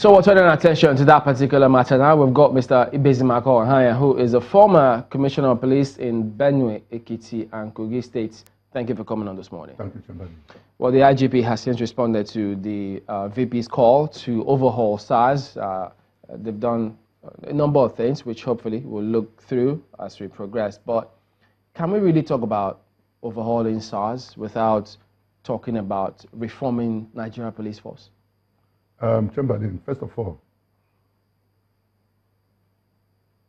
So we're turning our attention to that particular matter now. We've got Mr. Ibezimako Aghanya, who is a former commissioner of police in Benue, Ekiti, and Kogi states. Thank you for coming on this morning. Thank you, Chambani. Well, the IGP has since responded to the VP's call to overhaul SARS. They've done a number of things, which hopefully we'll look through as we progress. But can we really talk about overhauling SARS without talking about reforming Nigeria Police Force? Chamberlain, first of all,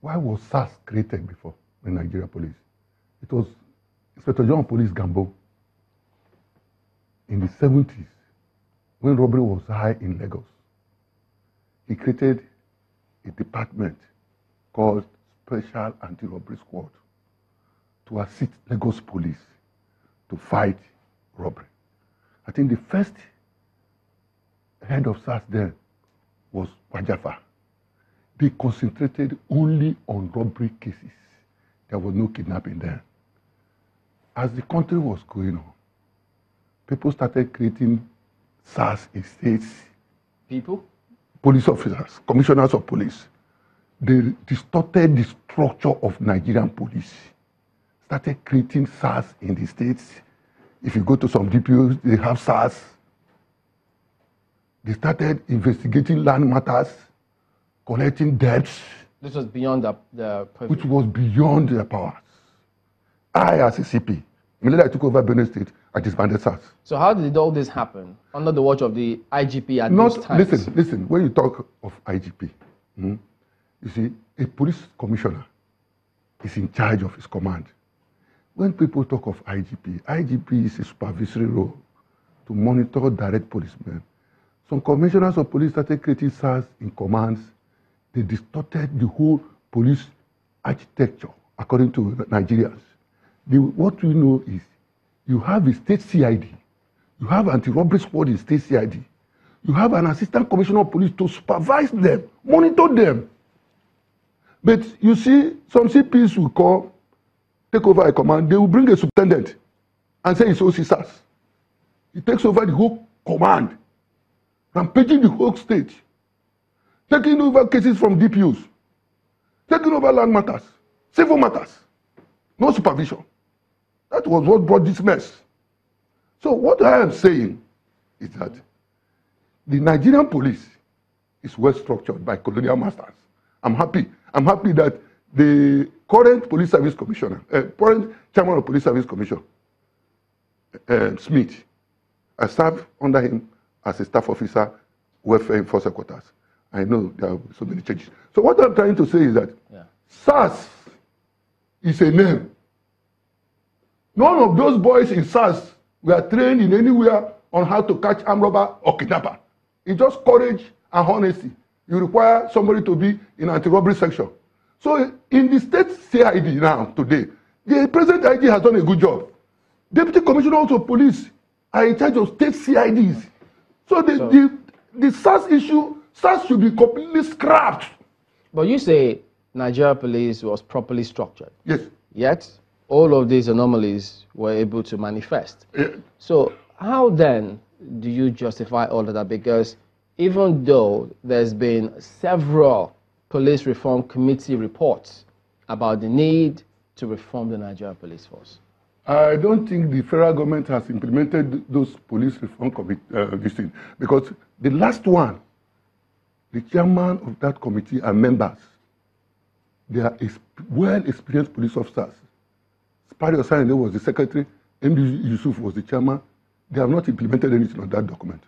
why was SARS created before the Nigeria Police? It was Inspector General of Police Gambo in the 70s, when robbery was high in Lagos. He created a department called Special Anti-Robbery Squad to assist Lagos Police to fight robbery. I think the first head of SARS then was Wajafa. They concentrated only on robbery cases. There was no kidnapping then. As the country was going on, people started creating SARS in states. People? Police officers, commissioners of police. They distorted the structure of Nigerian police. Started creating SARS in the states. If you go to some DPOs, they have SARS. They started investigating land matters, collecting debts. This was beyond the which was beyond their powers. I, as a CP, immediately I took over Benue State, I disbanded SARS. So how did all this happen under the watch of the IGP at those times? Listen, when you talk of IGP, you see, a police commissioner is in charge of his command. When people talk of IGP is a supervisory role to monitor direct policemen. Some commissioners of police started creating SARS in commands. They distorted the whole police architecture according to Nigerians. What we know is you have a state CID, you have anti-robbery squad in state CID, you have an assistant commissioner of police to supervise them, monitor them. But you see, some CPs will come, take over a command, they will bring a superintendent and say it's OC SARS. He takes over the whole command, rampaging the whole state, taking over cases from DPUs, taking over land matters, civil matters, no supervision. That was what brought this mess. So what I am saying is that the Nigerian police is well structured by colonial masters. I'm happy that the current police service commissioner, current chairman of police service commission, Smith, I served under him as a staff officer, welfare enforcer quarters. I know there are so many changes. So what I'm trying to say is that SARS is a name. None of those boys in SARS were trained in anywhere on how to catch armed robber or kidnapper. It's just courage and honesty. You require somebody to be in anti-robbery section. So in the state CID now, today, the present IG has done a good job. Deputy commissioners of police are in charge of state CIDs. So the SARS issue, SARS should be completely scrapped. But you say Nigeria Police was properly structured. Yes. Yet, all of these anomalies were able to manifest. So how then do you justify all of that? Because even though there's been several police reform committee reports about the need to reform the Nigeria Police Force. I don't think the federal government has implemented those police reform committee, because the last one, the chairman of that committee and members, they are well-experienced police officers. Spari Osayende was the secretary, MD Yusuf was the chairman. They have not implemented anything on that document.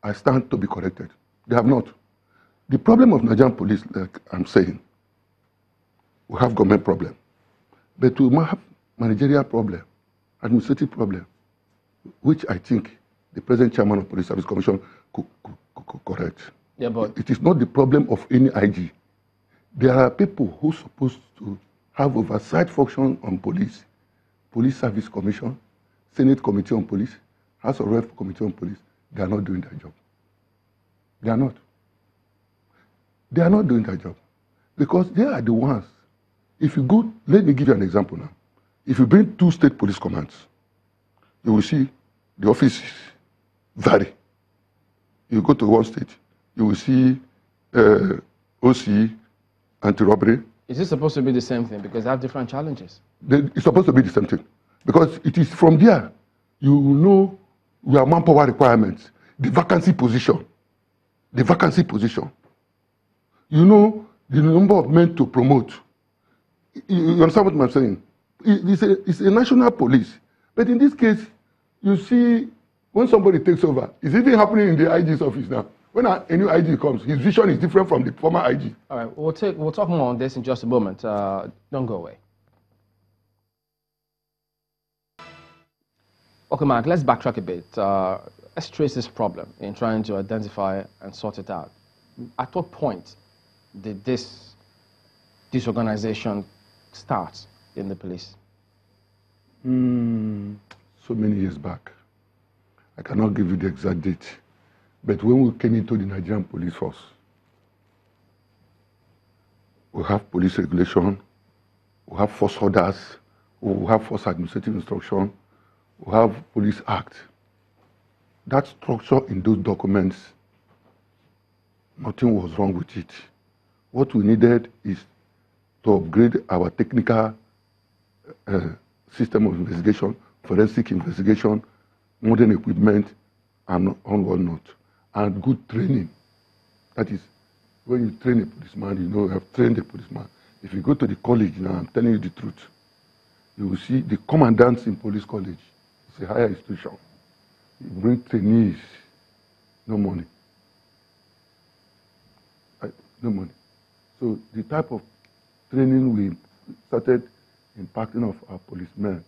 I stand to be corrected. They have not. The problem of Nigerian police, like I'm saying, we have government problem. But we have managerial problem, administrative problem, which I think the present chairman of Police Service Commission could correct. Yeah, but it is not the problem of any IG. There are people who are supposed to have oversight function on police, Police Service Commission, Senate Committee on Police, House of Rep Committee on Police. They are not doing their job. They are not. They are not doing their job. Because they are the ones. If you go, let me give you an example now. If you bring 2 state police commands, you will see the offices vary. You go to one state, you will see OC, anti-robbery. Is it supposed to be the same thing? Because they have different challenges. It's supposed to be the same thing. Because it is from there you know your manpower requirements, the vacancy position. The vacancy position. You know the number of men to promote. You understand what I'm saying? It's a national police. But in this case, you see, when somebody takes over, it's even happening in the IG's office now. When a new IG comes, his vision is different from the former IG. All right, we'll talk more on this in just a moment. Don't go away. Okay, Mark, let's backtrack a bit. Let's trace this problem in trying to identify and sort it out. At what point did this disorganization start in the police? So many years back. I cannot give you the exact date. But when we came into the Nigerian police force, we have police regulation, we have force orders, we have force administrative instruction, we have police act. That structure in those documents, nothing was wrong with it. What we needed is to upgrade our technical system of investigation, forensic investigation, modern equipment, and on whatnot. And good training. That is, when you train a policeman, you know you have trained a policeman. If you go to the college now, I'm telling you the truth, you will see the commandants in police college. It's a higher institution. You bring trainees, no money. No money. So the type of training we started impacting of our policemen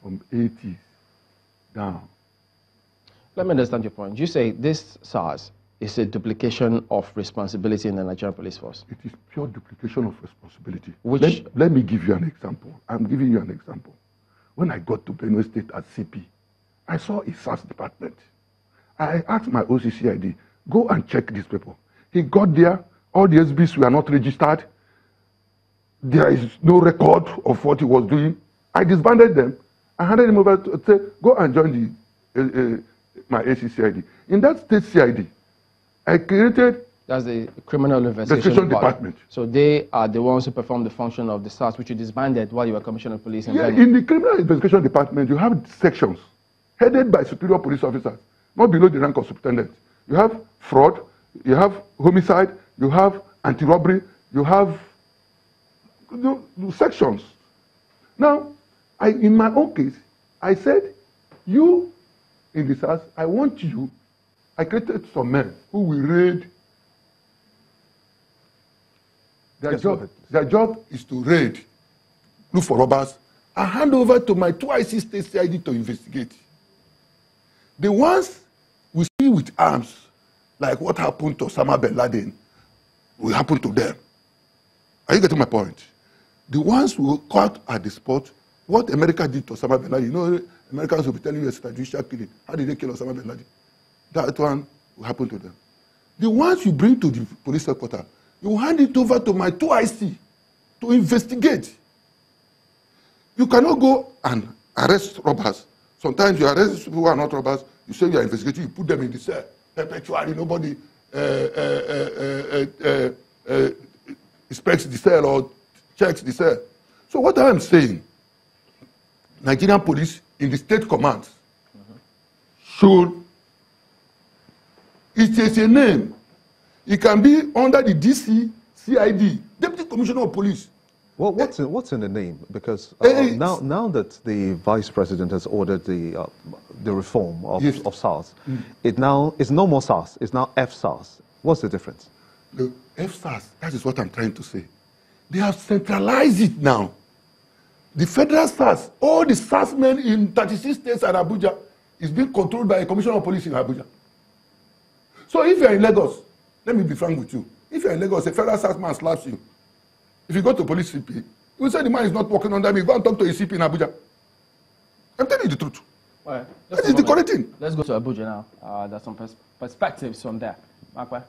from 80s down. Let me understand your point. You say this SARS is a duplication of responsibility in the Nigerian police force. It is pure duplication of responsibility. Which... Let me give you an example. I'm giving you an example. When I got to Benue State as CP, I saw a SARS department. I asked my OCCID, go and check these people. He got there, all the SBs were not registered. There is no record of what he was doing. I disbanded them. I handed him over to say, go and join the my ACCID. In that state CID, I created... That's the Criminal Investigation Department. So they are the ones who perform the function of the SARS, which you disbanded while you were Commissioner of Police. Yeah, in the Criminal Investigation Department, you have sections headed by superior police officers, not below the rank of superintendent. You have fraud, you have homicide, you have anti-robbery, you have sections. Now, in my own case, I said, you in the SARS, I want you, I created some men who will raid. Their job is to raid, look for robbers, and hand over to my 2IC state CID to investigate. The ones we see with arms, like what happened to Osama bin Laden, will happen to them. Are you getting my point? The ones who were caught at the spot, what America did to Osama bin Laden, you know, Americans will be telling you extrajudicial killing. How did they kill Osama bin Laden? That one will happen to them. The ones you bring to the police headquarters, you hand it over to my 2IC to investigate. You cannot go and arrest robbers. Sometimes you arrest people who are not robbers, you say you are investigating, you put them in the cell. Perpetually, nobody inspects the cell or checks the cell. So what I am saying, Nigerian police in the state commands should, it is a name. It can be under the DC, CID, Deputy Commissioner of Police. Well, what's in the name? Because now that the Vice President has ordered the reform of SARS, it now is no more SARS. It's now FSARS. What's the difference? The FSARS. That is what I'm trying to say. They have centralized it now. The federal SARS, all the SARS men in 36 states and Abuja, is being controlled by a commissioner of police in Abuja. So if you're in Lagos, let me be frank with you. If you're in Lagos, a federal SARS man slaps you. If you go to police CP, you say the man is not working under me. Go and talk to a CP in Abuja. I'm telling you the truth. All right, that is the correct thing. Let's go to Abuja now. There's some perspectives from there. Makwe.